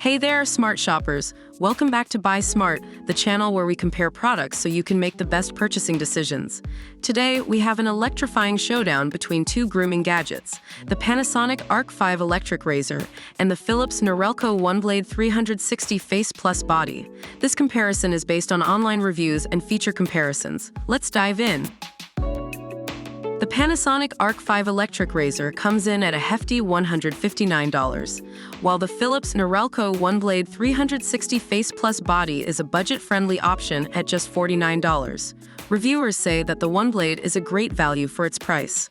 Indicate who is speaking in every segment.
Speaker 1: Hey there, smart shoppers. Welcome back to Buy Smart, the channel where we compare products so you can make the best purchasing decisions. Today, we have an electrifying showdown between two grooming gadgets, the Panasonic Arc5 electric razor and the Philips Norelco OneBlade 360 Face Plus Body. This comparison is based on online reviews and feature comparisons. Let's dive in. The Panasonic Arc5 electric razor comes in at a hefty $159, while the Philips Norelco OneBlade 360 Face Plus Body is a budget-friendly option at just $49. Reviewers say that the OneBlade is a great value for its price.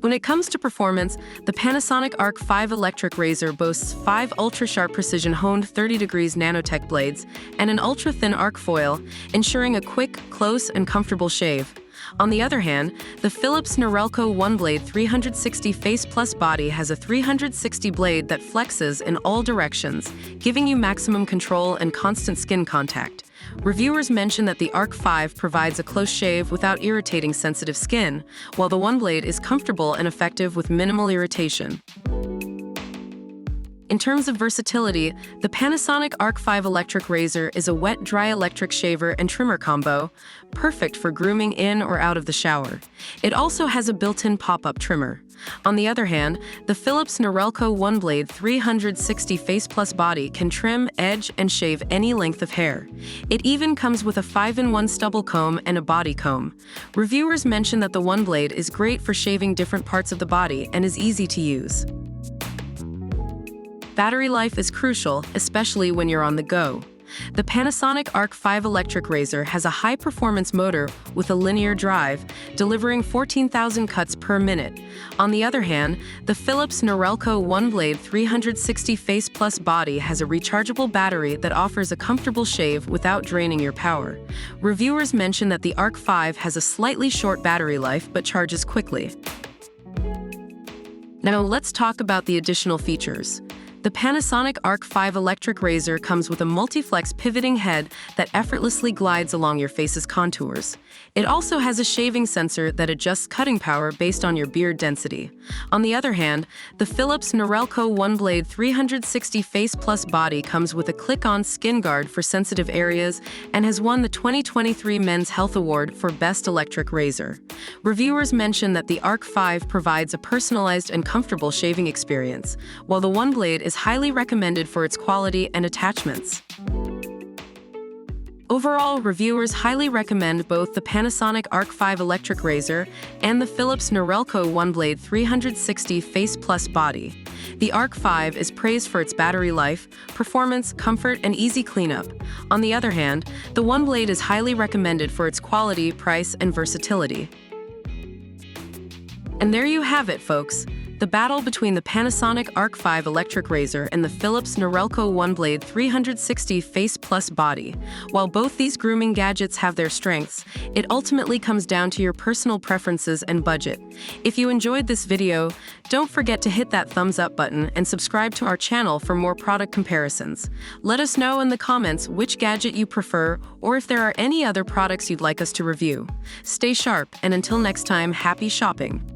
Speaker 1: When it comes to performance, the Panasonic Arc5 electric razor boasts 5 ultra-sharp precision-honed 30° Nanotech blades and an ultra-thin arc foil, ensuring a quick, close, and comfortable shave. On the other hand, the Philips Norelco OneBlade 360 Face Plus Body has a 360 blade that flexes in all directions, giving you maximum control and constant skin contact. Reviewers mention that the Arc5 provides a close shave without irritating sensitive skin, while the OneBlade is comfortable and effective with minimal irritation. In terms of versatility, the Panasonic Arc5 electric razor is a wet-dry electric shaver and trimmer combo, perfect for grooming in or out of the shower. It also has a built-in pop-up trimmer. On the other hand, the Philips Norelco OneBlade 360 Face Plus Body can trim, edge, and shave any length of hair. It even comes with a 5-in-1 stubble comb and a body comb. Reviewers mention that the OneBlade is great for shaving different parts of the body and is easy to use. Battery life is crucial, especially when you're on the go. The Panasonic Arc5 electric razor has a high-performance motor with a linear drive, delivering 14,000 cuts per minute. On the other hand, the Philips Norelco OneBlade 360 Face Plus Body has a rechargeable battery that offers a comfortable shave without draining your power. Reviewers mention that the Arc5 has a slightly short battery life but charges quickly. Now let's talk about the additional features. The Panasonic Arc5 electric razor comes with a multi-flex pivoting head that effortlessly glides along your face's contours. It also has a shaving sensor that adjusts cutting power based on your beard density. On the other hand, the Philips Norelco OneBlade 360 Face Plus Body comes with a click-on skin guard for sensitive areas and has won the 2023 Men's Health Award for Best Electric Razor. Reviewers mention that the Arc5 provides a personalized and comfortable shaving experience, while the OneBlade is highly recommended for its quality and attachments. Overall, reviewers highly recommend both the Panasonic Arc5 electric razor and the Philips Norelco OneBlade 360 Face Plus Body. The Arc5 is praised for its battery life, performance, comfort, and easy cleanup. On the other hand, the OneBlade is highly recommended for its quality, price, and versatility. And there you have it, folks. The battle between the Panasonic Arc5 electric razor and the Philips Norelco OneBlade 360 Face Plus Body. While both these grooming gadgets have their strengths, it ultimately comes down to your personal preferences and budget. If you enjoyed this video, don't forget to hit that thumbs up button and subscribe to our channel for more product comparisons. Let us know in the comments which gadget you prefer or if there are any other products you'd like us to review. Stay sharp, and until next time, happy shopping!